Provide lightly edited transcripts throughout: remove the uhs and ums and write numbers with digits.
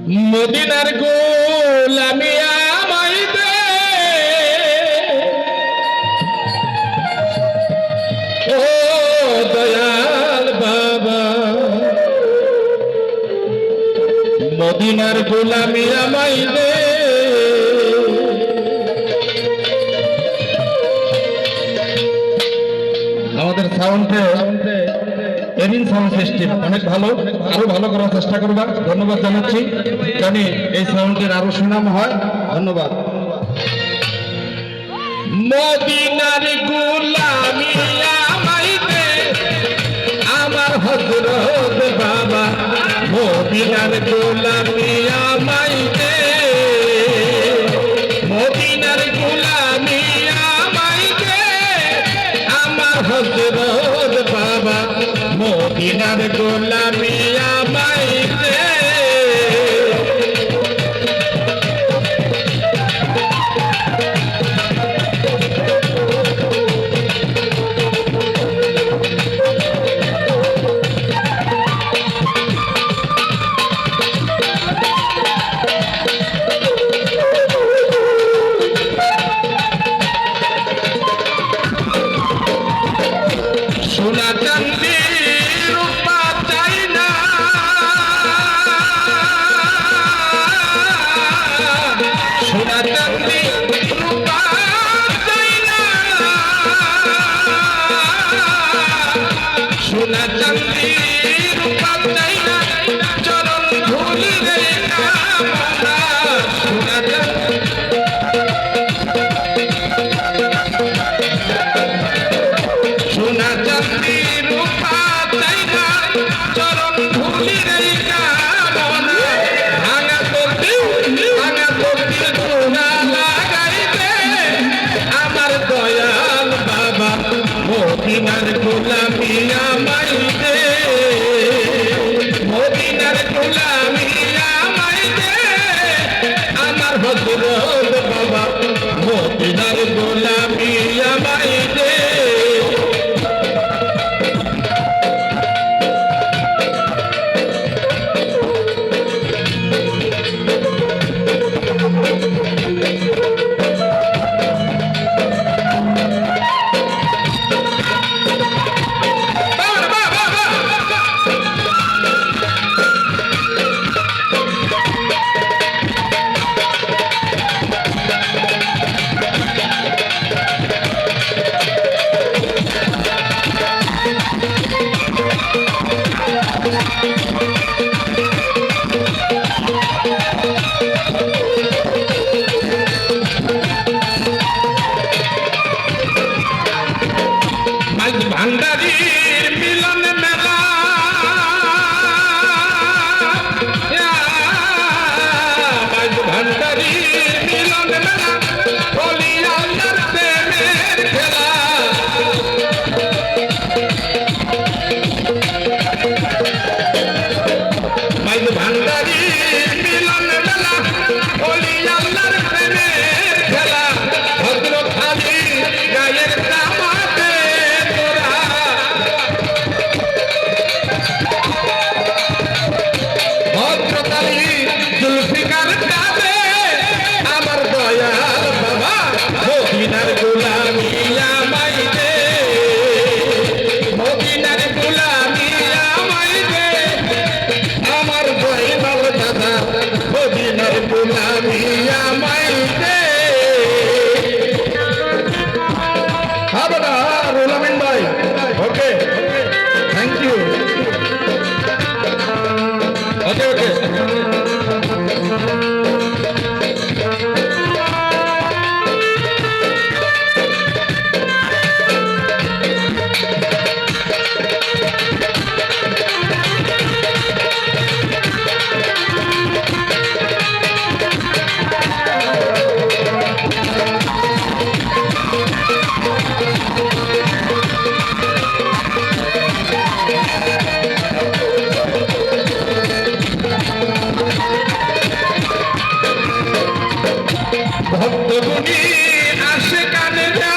মদিনার গোলামি আমায় দে ও দয়াল বাবা, মদিনার গোলামি আমায় দে। আমাদের সাউন্ডে এভিন সাউন্ড সিস্টেম অনেক ভালো, আরো ভালো করার চেষ্টা করবা। ধন্যবাদ জানাচ্ছি, জানি এই সাউন্ডের আরো সুনাম হয়। ধন্যবাদ। মদিনার গোলামি আমায় দে আমার হযরত বাবা, মদিনার গোলামি আমায় দে, মদিনার গোলামি আমায় দে আমার হযরত বাবা, মদিনার গোলামি আমায় দে। সোনা চাঁদি রূপা চাই না, সোনা চাঁদি রূপা চাই না, সোনা চাঁদি রূপা চাই না, চরণ ধুলি রে কামনা, সোনা চাঁদি সোনা চাঁদি রূপা চাই না, চরণ ধুলি রে কামনা, ভাঙা তোরটি সোনা লাগাইতে আমার দয়াল বাবা, মদিনার গোলামি আমায় দে, মদিনার গোলামি আমায় দে আমার হযরত বাবা, মদিনার গোলামি আমায় দে। ভান্ডারীর মিলন মেলা, ভান্ডারীর মিলন মেলা, বলি আল্লাহর প্রেমের খেলা, ভান্ডারীর মিলন মেলা, বলি আল্লাহর প্রেমের খেলা, ভদ্রখালী গায়ের দামাতে তোরা, ভদ্রখালী জুলফিকার কাঁদে আমার দয়াল বাবা, মদিনার গোলামি আমায় দে, মদিনার গোলামি আমায় দে আমার দয়াল দাদা, মদিনার গোলামি আমায় দে। হ্যাঁ দাদা, রুহুল আমিন ভাই, ওকে, থ্যাংক ইউ, ওকে ওকে। ভক্তগুণী আসে কানে যা,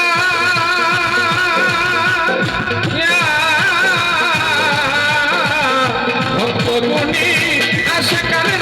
ভক্তগুণী আসে কানে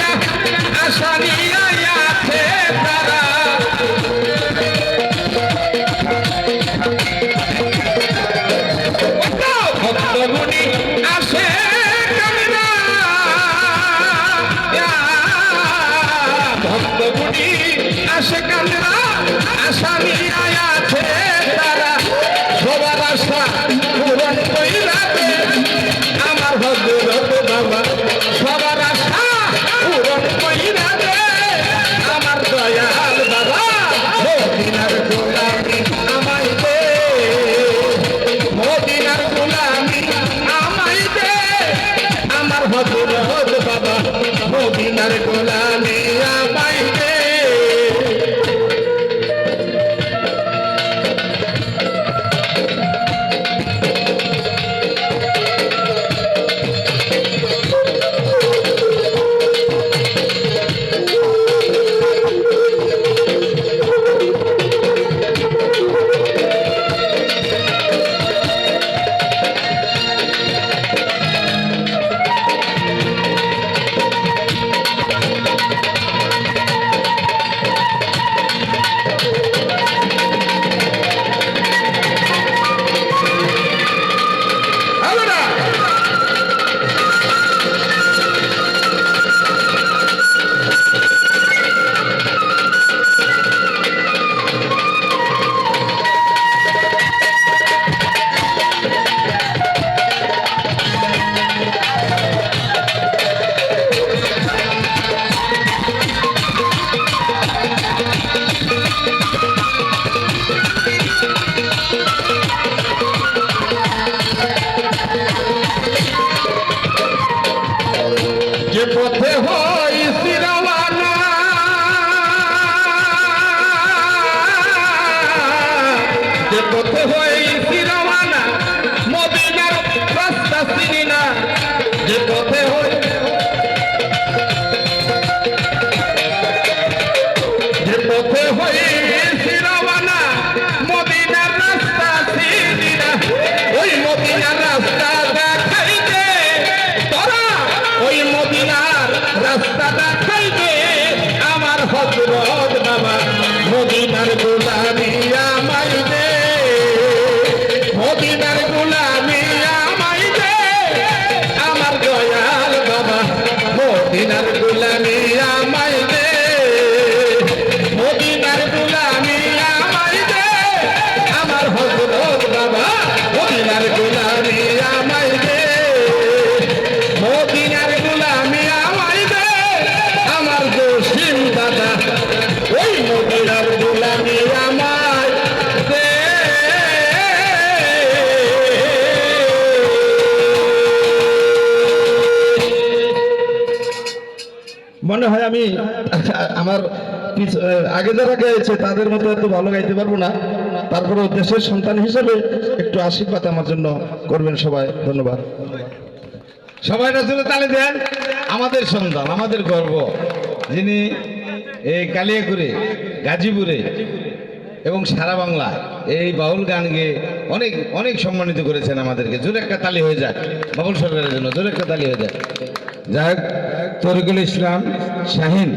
মদিনার গোলামি আমায় দে। যে পথে হইছি রওয়ানা, যে পথে হইছি রওয়ানা, মদিনার রাস্তা চিনি না। যে পথে যে পথে হইছি রওয়ানা, মদিনার রাস্তা চিনি না। ওই মদিনার রাস্তা দেখাইতে তোরা, ওই মদিনার রাস্তা দেখাইতে আমার হযরত বাবা। মদিনার গোলামি আমায় দে, মদিনার গোলামি আমায় দে আমার দয়াল বাবা। মদিনার গোলামি আমায় দে, মদিনার গোলামি আমায় দে আমার হযরত বাবা। মদিনার গোলামি আমায় দে, মদিনার গোলামি আমায় দে আমার জসিম দাদা। ওই মদিনার গোলামি আমায় দে। মনে হয় আমি আমার আগে যারা গেছে তাদের মতো এত ভালো গাইতে পারবো না, তারপরে দেশের সন্তান হিসেবে একটু আশীর্বাদ আমার জন্য করবেন সবাই। ধন্যবাদ। সবাই রাসূলের তালি দেন। আমাদের সন্তান, আমাদের গর্ব, যিনি এই কালিয়াকুড়ে, গাজীপুরে এবং সারা বাংলা এই বাউল গান গেয়ে অনেক অনেক সম্মানিত করেছেন আমাদেরকে। জোরে একটা তালি হয়ে যাক বাবুল সরকারের জন্য, জোরে একটা তালি হয়ে যাক। যাক, তরিকুল ইসলাম শাহিন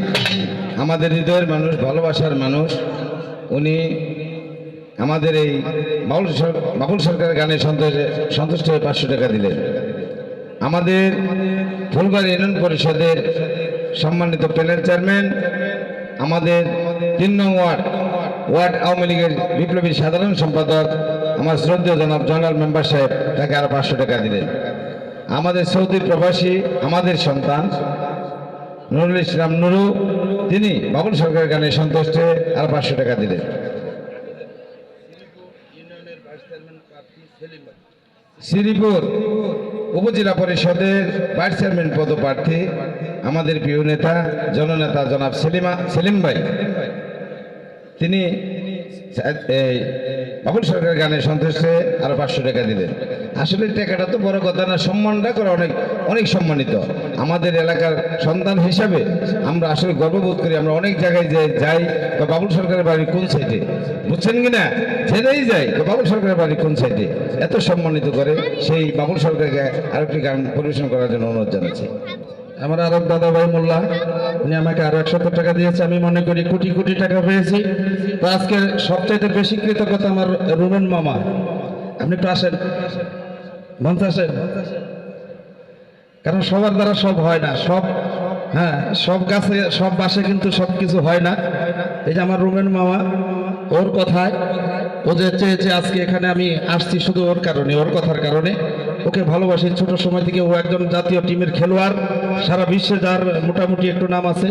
আমাদের হৃদয়ের মানুষ, ভালোবাসার মানুষ। উনি আমাদের এই বাবুল সরকারের গানে সন্তুষ্ট হয়ে 500 টাকা দিলেন। আমাদের ফুলবাড়ি ইউনিয়ন পরিষদের সম্মানিত প্যানেল চেয়ারম্যান, আমাদের 3 নং ওয়ার্ড আওয়ামী লীগের বিপ্লবী সাধারণ সম্পাদক আমার শ্রদ্ধেয় জনাব জয়নাল মেম্বার সাহেব, তাকে আরো 500 টাকা দিলেন। আমাদের সৌদি প্রবাসী, আমাদের সন্তান নুরুল ইসলাম নুরু, তিনি বাবুল সরকারের গানে সন্তুষ্ট হয়ে আরো 500 টাকা দিলেন। শ্রীপুর উপজেলা পরিষদের ভাইস চেয়ারম্যান পদপ্রার্থী আমাদের প্রিয় নেতা, জননেতা জনাব সেলিম ভাই, তিনি এই বাবুল সরকার গানে সন্তুষ্ট হয়ে আরো 500 টাকা দিলেন। আসলে টাকাটা তো বড় কথা না, সম্মানটা করে অনেক অনেক সম্মানিত। আমাদের এলাকার সন্তান হিসাবে আমরা আসলে গর্ববোধ করি। আমরা অনেক জায়গায় যাই, বাবুল সরকারের বাড়ি কোন সাইডে, বুঝছেন কিনা, জেনেই যাই বাবুল সরকারের বাড়ি কোন সাইডে। এত সম্মানিত করে সেই বাবুল সরকারকে আরেকটি গান পরিবেশন করার জন্য অনুরোধ জানাচ্ছি। আমার আরব দাদা ভাই মোল্লা, উনি আমাকে আরো 170 টাকা দিয়েছে। আমি মনে করি কোটি কোটি টাকা পেয়েছি। তো আজকে সবচাইতে বেশি কৃতজ্ঞতা আমার রুমেন মামা। আপনি একটু আসেন, মঞ্চ আসেন, কারণ সবার দ্বারা সব হয় না। সব গাছে সব বাসে কিন্তু সবকিছু হয় না। এই যে আমার রুমেন মামা, ওর কথায় ও যে চেয়েছে আজকে এখানে আমি আসছি শুধু ওর কারণে, ওর কথার কারণে। ওকে ভালোবাসি ছোট সময় থেকে। ও একজন জাতীয় টিমের খেলোয়াড়, সারা বিশ্বে যার মোটামুটি একটু নাম আছে।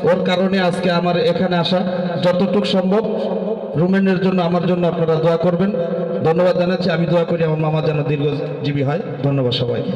ওর কারণে আজকে আমার এখানে আসা। যতটুকু সম্ভব রুমেনের জন্য, আমার জন্য আপনারা দোয়া করবেন। ধন্যবাদ জানাচ্ছি। আমি দোয়া করি আমার মামা যেন দীর্ঘজীবী হয়। ধন্যবাদ সবাইকে।